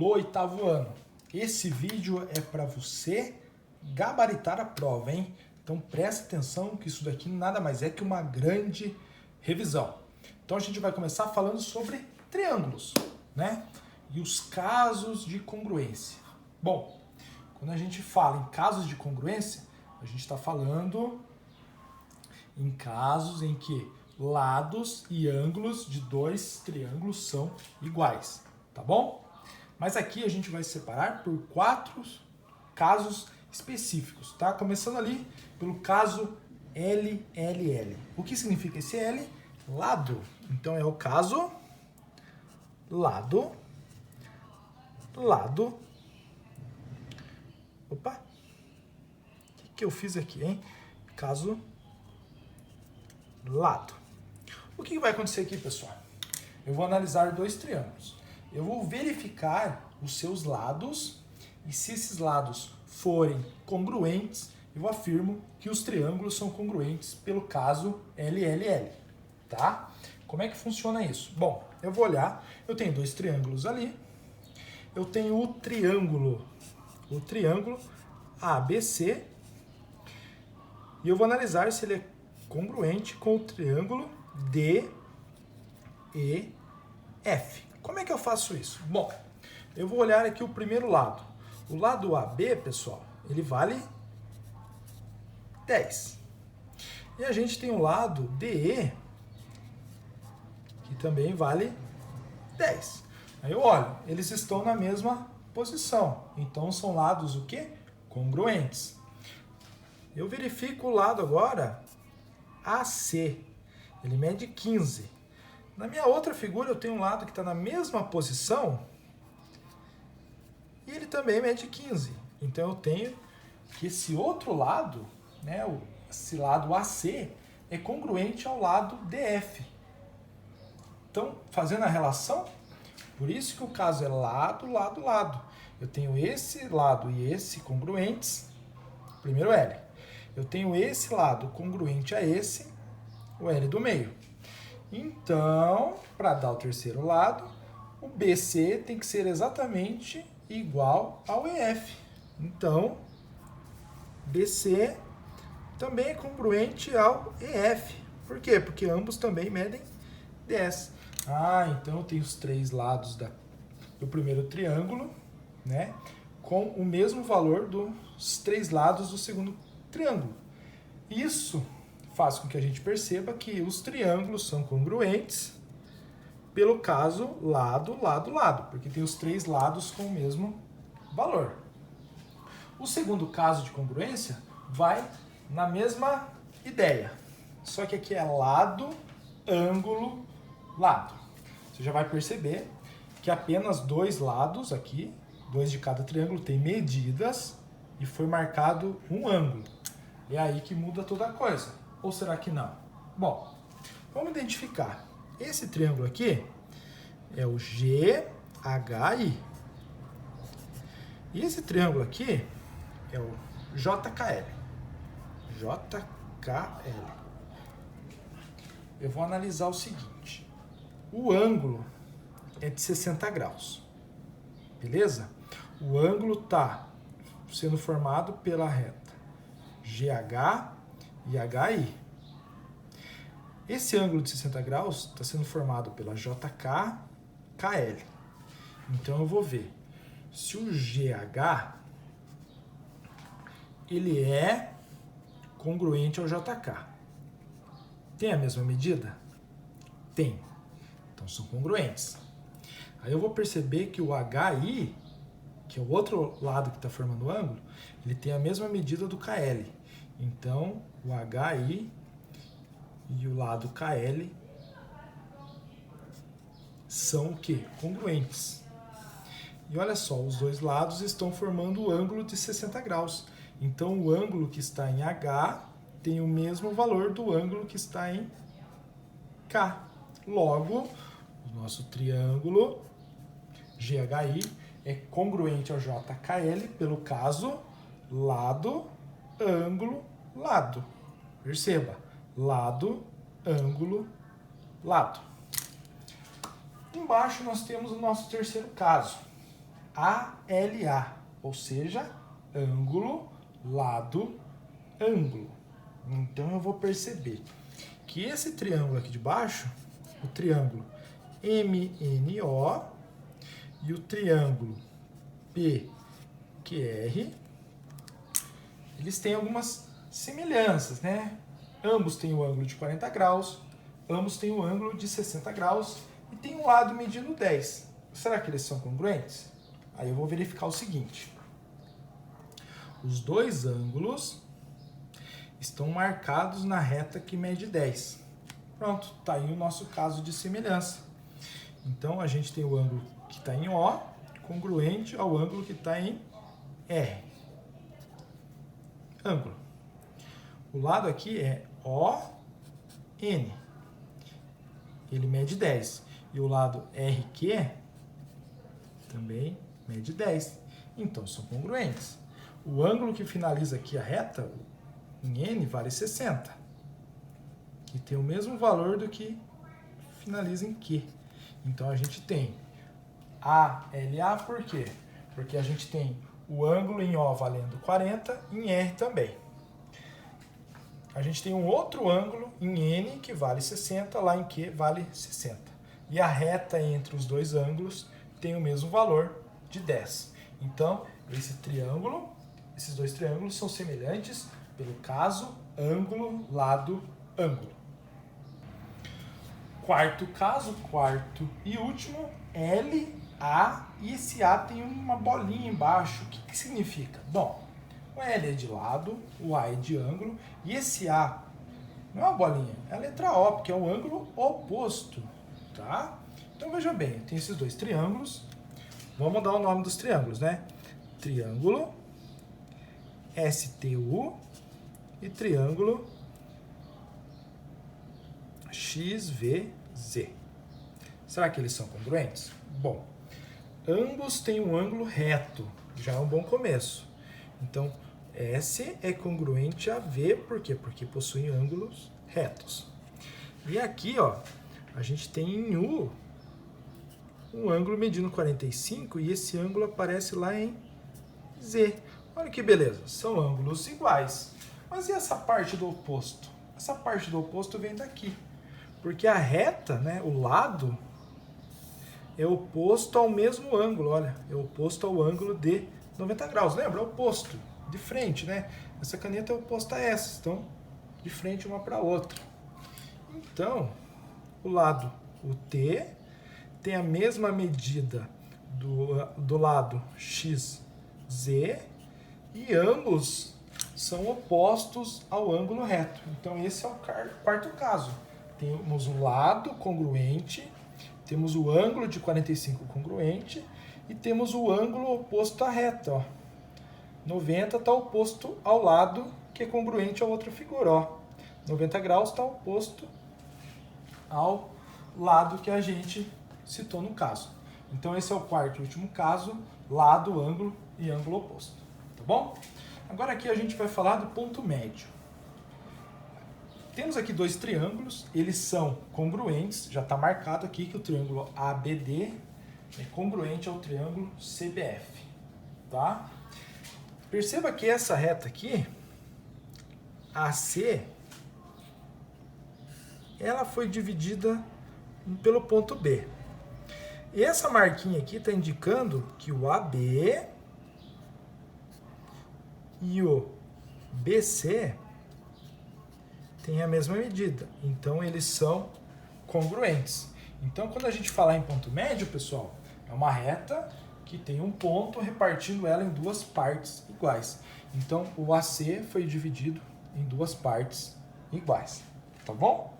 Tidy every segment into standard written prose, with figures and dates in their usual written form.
do oitavo ano. Esse vídeo é para você gabaritar a prova, hein? Então preste atenção que isso daqui nada mais é que uma grande revisão. Então a gente vai começar falando sobre triângulos, né? E os casos de congruência. Bom, quando a gente fala em casos de congruência, a gente está falando em casos em que lados e ângulos de dois triângulos são iguais, tá bom? Mas aqui a gente vai separar por 4 casos específicos, tá? Começando ali pelo caso LLL. O que significa esse L? Lado. Então é o caso lado, lado. Opa! O que eu fiz aqui, hein? Caso lado. O que vai acontecer aqui, pessoal? Eu vou analisar 2 triângulos. Eu vou verificar os seus lados e se esses lados forem congruentes, eu afirmo que os triângulos são congruentes pelo caso LLL, tá? Como é que funciona isso? Bom, eu vou olhar, eu tenho 2 triângulos ali, eu tenho o triângulo ABC e eu vou analisar se ele é congruente com o triângulo DEF. Como é que eu faço isso? Bom, eu vou olhar aqui o primeiro lado. O lado AB, pessoal, ele vale 10. E a gente tem o lado DE, que também vale 10. Aí eu olho, eles estão na mesma posição. Então são lados o quê? Congruentes. Eu verifico o lado agora AC. Ele mede 15. Na minha outra figura eu tenho um lado que está na mesma posição e ele também mede 15. Então eu tenho que esse outro lado, né, esse lado AC, é congruente ao lado DF. Então, fazendo a relação, por isso que o caso é lado, lado, lado. Eu tenho esse lado e esse congruentes, primeiro L. Eu tenho esse lado congruente a esse, o L do meio. Então, para dar o terceiro lado, o BC tem que ser exatamente igual ao EF. Então, BC também é congruente ao EF. Por quê? Porque ambos também medem 10. Então eu tenho os 3 lados do primeiro triângulo, né, com o mesmo valor dos 3 lados do segundo triângulo. Isso faz com que a gente perceba que os triângulos são congruentes pelo caso lado, lado, lado, porque tem os 3 lados com o mesmo valor. O segundo caso de congruência vai na mesma ideia, só que aqui é lado, ângulo, lado. Você já vai perceber que apenas 2 lados aqui, 2 de cada triângulo, tem medidas e foi marcado um ângulo. É aí que muda toda a coisa. Ou será que não? Bom, vamos identificar. Esse triângulo aqui é o GHI. E esse triângulo aqui é o JKL. JKL. Eu vou analisar o seguinte. O ângulo é de 60 graus. Beleza? O ângulo está sendo formado pela reta GH e HI. Esse ângulo de 60 graus está sendo formado pela JKKL. Então eu vou ver se o GH ele é congruente ao JK. Tem a mesma medida? Tem. Então são congruentes. Aí eu vou perceber que o HI, que é o outro lado que está formando o ângulo, ele tem a mesma medida do KL. Então, o HI e o lado KL são o quê? Congruentes. E olha só, os 2 lados estão formando o ângulo de 60 graus. Então, o ângulo que está em H tem o mesmo valor do ângulo que está em K. Logo, o nosso triângulo GHI é congruente ao JKL pelo caso lado, ângulo, lado. Perceba, lado, ângulo, lado. Embaixo nós temos o nosso terceiro caso. ALA, ou seja, ângulo, lado, ângulo. Então eu vou perceber que esse triângulo aqui de baixo, o triângulo MNO e o triângulo PQR, eles têm algumas semelhanças, né? Ambos têm o ângulo de 40 graus, ambos têm o ângulo de 60 graus e tem um lado medindo 10. Será que eles são congruentes? Aí eu vou verificar o seguinte. Os dois ângulos estão marcados na reta que mede 10. Pronto, está aí o nosso caso de semelhança. Então, a gente tem o ângulo que está em O, congruente ao ângulo que está em R. Ângulo. O lado aqui é ON. Ele mede 10. E o lado RQ também mede 10. Então, são congruentes. O ângulo que finaliza aqui a reta, em N, vale 60. Que tem o mesmo valor do que finaliza em Q. Então, a gente tem ALA, por quê? Porque a gente tem o ângulo em O valendo 40 e em R também. A gente tem um outro ângulo em N que vale 60, lá em Q vale 60. E a reta entre os dois ângulos tem o mesmo valor de 10. Então, esses dois triângulos são semelhantes pelo caso ângulo, lado, ângulo. Quarto caso, quarto e último, LA, e esse A tem uma bolinha embaixo. O que significa? Bom, o L é de lado, o A é de ângulo, e esse A não é uma bolinha, é a letra O, porque é o ângulo oposto, tá? Então veja bem, tem esses dois triângulos, vamos dar o nome dos triângulos, né? Triângulo STU e triângulo XVZ. Será que eles são congruentes? Bom, ambos têm um ângulo reto, já é um bom começo. Então, S é congruente a V, por quê? Porque possuem ângulos retos. E aqui, ó, a gente tem em U um ângulo medindo 45 e esse ângulo aparece lá em Z. Olha que beleza, são ângulos iguais. Mas e essa parte do oposto? Essa parte do oposto vem daqui. Porque a reta, né, o lado, é oposto ao mesmo ângulo, olha, é oposto ao ângulo de 90 graus. Lembra? É oposto, de frente, né? Essa caneta é oposta a essa, então, de frente uma para a outra. Então, o lado, o T, tem a mesma medida do lado XZ e ambos são opostos ao ângulo reto. Então, esse é o quarto caso. Temos o lado congruente, temos o ângulo de 45 congruente e temos o ângulo oposto à reta. Ó. 90 está oposto ao lado que é congruente à outra figura. Ó. 90 graus está oposto ao lado que a gente citou no caso. Então esse é o quarto e último caso, lado, ângulo e ângulo oposto. Tá bom? Agora aqui a gente vai falar do ponto médio. Temos aqui dois triângulos, eles são congruentes, já está marcado aqui que o triângulo ABD é congruente ao triângulo CBF, tá? Perceba que essa reta aqui, AC, ela foi dividida pelo ponto B. E essa marquinha aqui está indicando que o AB e o BC têm a mesma medida. Então, eles são congruentes. Então, quando a gente falar em ponto médio, pessoal, é uma reta que tem um ponto repartindo ela em duas partes iguais. Então, o AC foi dividido em duas partes iguais. Tá bom?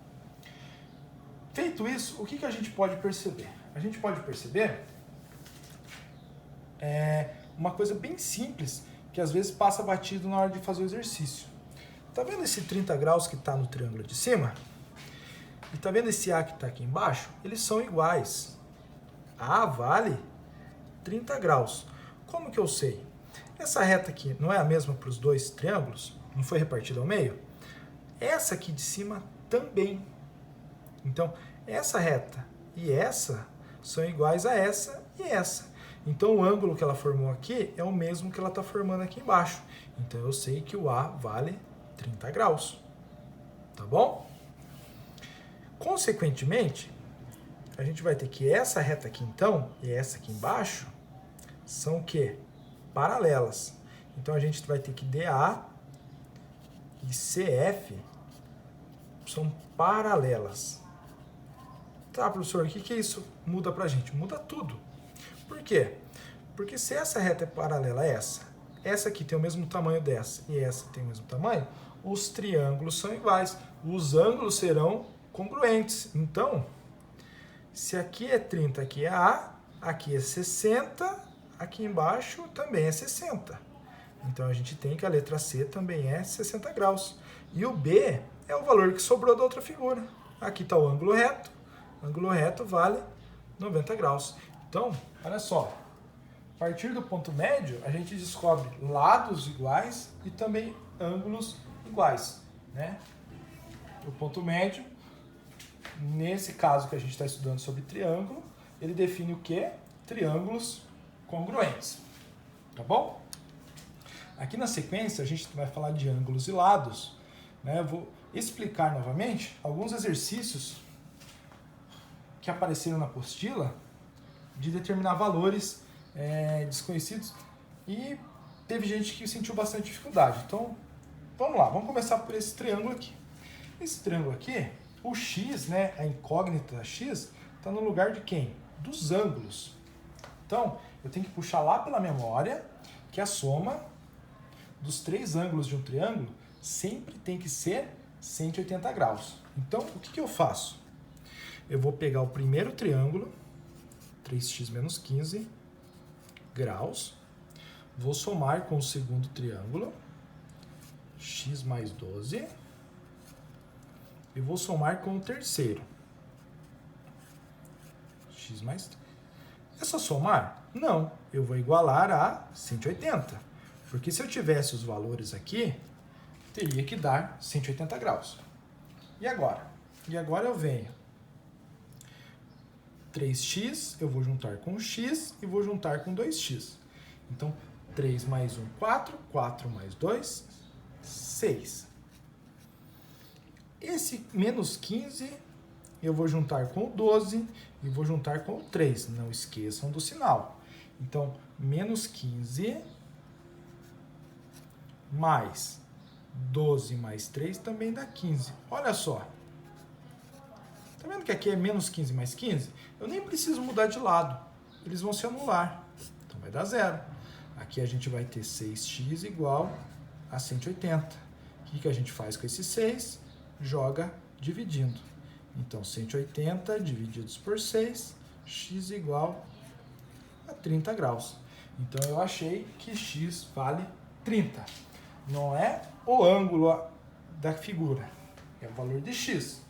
Feito isso, o que a gente pode perceber? A gente pode perceber uma coisa bem simples que às vezes passa batido na hora de fazer o exercício. Tá vendo esse 30 graus que está no triângulo de cima? E tá vendo esse A que está aqui embaixo? Eles são iguais. A vale 30 graus. Como que eu sei? Essa reta aqui não é a mesma para os dois triângulos? Não foi repartida ao meio? Essa aqui de cima também. Então, essa reta e essa são iguais a essa e essa. Então o ângulo que ela formou aqui é o mesmo que ela está formando aqui embaixo. Então eu sei que o A vale 30 graus. Tá bom? Consequentemente, a gente vai ter que essa reta aqui então e essa aqui embaixo são o quê? Paralelas. Então a gente vai ter que DA e CF são paralelas. Tá, professor, o que isso muda pra gente? Muda tudo. Por quê? Porque se essa reta é paralela a essa aqui tem o mesmo tamanho dessa e essa tem o mesmo tamanho, os triângulos são iguais. Os ângulos serão congruentes. Então, se aqui é 30, aqui é A, aqui é 60, aqui embaixo também é 60. Então a gente tem que a letra C também é 60 graus. E o B é o valor que sobrou da outra figura. Aqui está o ângulo reto. O ângulo reto vale 90 graus. Então, olha só. A partir do ponto médio, a gente descobre lados iguais e também ângulos iguais, né? O ponto médio, nesse caso que a gente está estudando sobre triângulo, ele define o quê? Triângulos congruentes. Tá bom? Aqui na sequência, a gente vai falar de ângulos e lados, né? Eu vou explicar novamente alguns exercícios que apareceram na apostila de determinar valores desconhecidos e teve gente que sentiu bastante dificuldade. Então, vamos lá, vamos começar por esse triângulo aqui. Esse triângulo aqui, o x, né, a incógnita x, está no lugar de quem? Dos ângulos. Então, eu tenho que puxar lá pela memória que a soma dos três ângulos de um triângulo sempre tem que ser 180 graus. Então, o que eu faço? Eu vou pegar o primeiro triângulo, 3x menos 15 graus, vou somar com o segundo triângulo, x mais 12, e vou somar com o terceiro, x mais 3. É só somar? Não, eu vou igualar a 180, porque se eu tivesse os valores aqui, teria que dar 180 graus. E agora? E agora eu venho 3x, eu vou juntar com x e vou juntar com 2x. Então, 3 mais 1, 4, 4 mais 2, 6. Esse menos 15 eu vou juntar com o 12 e vou juntar com o 3. Não esqueçam do sinal. Então, menos 15 mais 12 mais 3 também dá 15. Olha só. Tá vendo que aqui é menos 15 mais 15? Eu nem preciso mudar de lado. Eles vão se anular. Então vai dar zero. Aqui a gente vai ter 6x igual a 180. O que a gente faz com esse 6? Joga dividindo. Então 180 divididos por 6, x igual a 30 graus. Então eu achei que x vale 30. Não é o ângulo da figura, é o valor de x.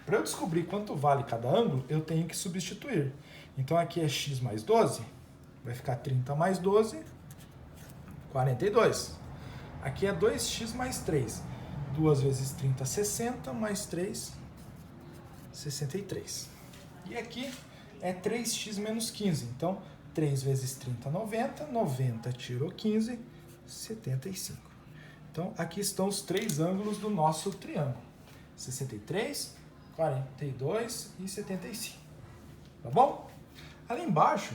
Para eu descobrir quanto vale cada ângulo, eu tenho que substituir. Então aqui é x mais 12, vai ficar 30 mais 12, 42. Aqui é 2x mais 3. 2 vezes 30, 60, mais 3, 63. E aqui é 3x menos 15. Então, 3 vezes 30, 90. 90 tirou 15, 75. Então, aqui estão os três ângulos do nosso triângulo. 63, 42 e 75. Tá bom? Ali embaixo,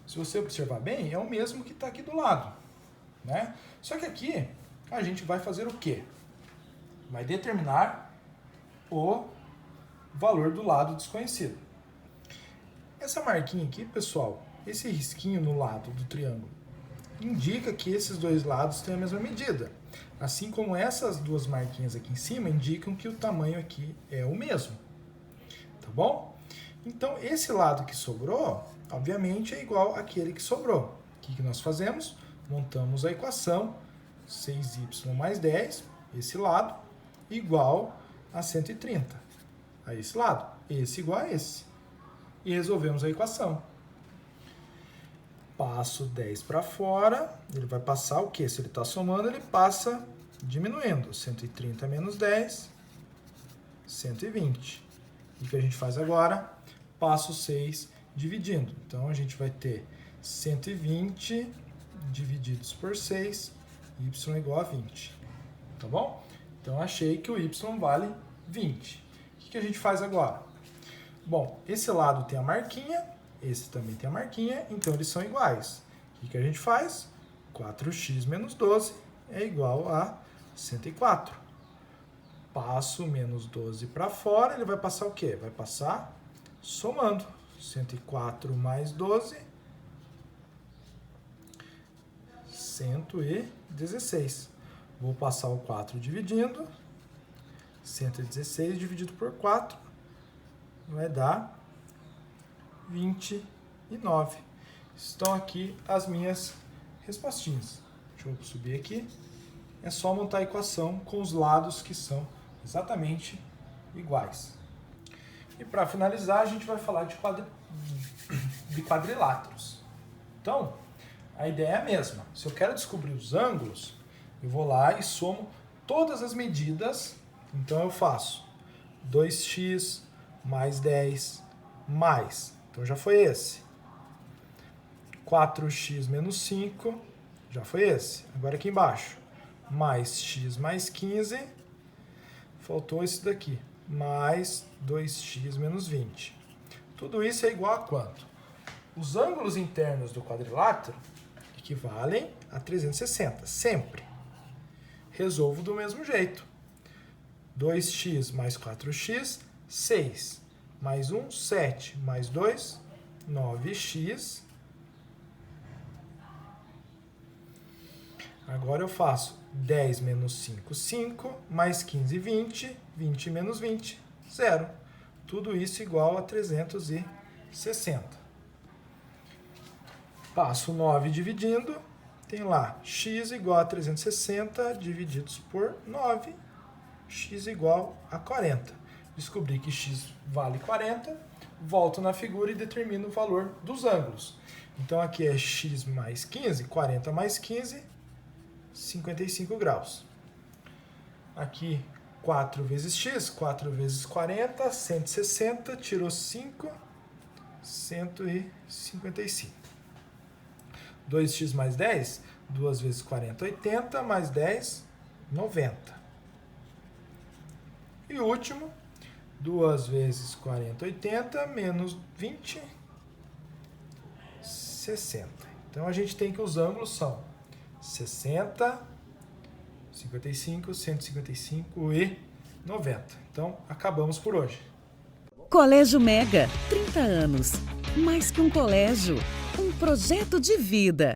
se você observar bem, é o mesmo que está aqui do lado, né? Só que aqui a gente vai fazer o quê? Vai determinar o valor do lado desconhecido. Essa marquinha aqui, pessoal, esse risquinho no lado do triângulo, indica que esses dois lados têm a mesma medida. Assim como essas duas marquinhas aqui em cima indicam que o tamanho aqui é o mesmo. Tá bom? Então, esse lado que sobrou, obviamente, é igual àquele que sobrou. O que nós fazemos? Montamos a equação 6y mais 10, esse lado, igual a 130. A esse lado. Esse igual a esse. E resolvemos a equação. Passo 10 para fora, ele vai passar o quê? Se ele está somando, ele passa diminuindo. 130 menos 10, 120. E o que a gente faz agora? Passo 6 dividindo. Então, a gente vai ter 120 divididos por 6, y é igual a 20. Tá bom? Então, achei que o y vale 20. O que a gente faz agora? Bom, esse lado tem a marquinha, esse também tem a marquinha, então eles são iguais. O que a gente faz? 4x menos 12 é igual a 104. Passo o menos 12 para fora, ele vai passar o quê? Vai passar somando. 104 mais 12, 116. Vou passar o 4 dividindo. 116 dividido por 4 vai dar 29. Estão aqui as minhas respostinhas. Deixa eu subir aqui. É só montar a equação com os lados que são exatamente iguais. E para finalizar, a gente vai falar de quadriláteros. Então, a ideia é a mesma. Se eu quero descobrir os ângulos, eu vou lá e somo todas as medidas. Então, eu faço 2x mais 10 mais. Então, já foi esse. 4x menos 5, já foi esse. Agora aqui embaixo, mais x mais 15, faltou esse daqui, mais 2x menos 20. Tudo isso é igual a quanto? Os ângulos internos do quadrilátero equivalem a 360, sempre. Resolvo do mesmo jeito. 2x mais 4x, 6. Mais 1, 7. Mais 2, 9x. Agora eu faço 10 menos 5, 5. Mais 15, 20. 20 menos 20, 0. Tudo isso igual a 360. Passo 9 dividindo. Tem lá x igual a 360 divididos por 9. X igual a 40. Descobri que x vale 40. Volto na figura e determino o valor dos ângulos. Então, aqui é x mais 15. 40 mais 15, 55 graus. Aqui, 4 vezes x. 4 vezes 40, 160. Tirou 5, 155. 2x mais 10. 2 vezes 40, 80. Mais 10, 90. E o último, 2 vezes 40, 80, menos 20, 60. Então, a gente tem que os ângulos são 60, 55, 155 e 90. Então, acabamos por hoje. Colégio Mega, 30 anos. Mais que um colégio, um projeto de vida.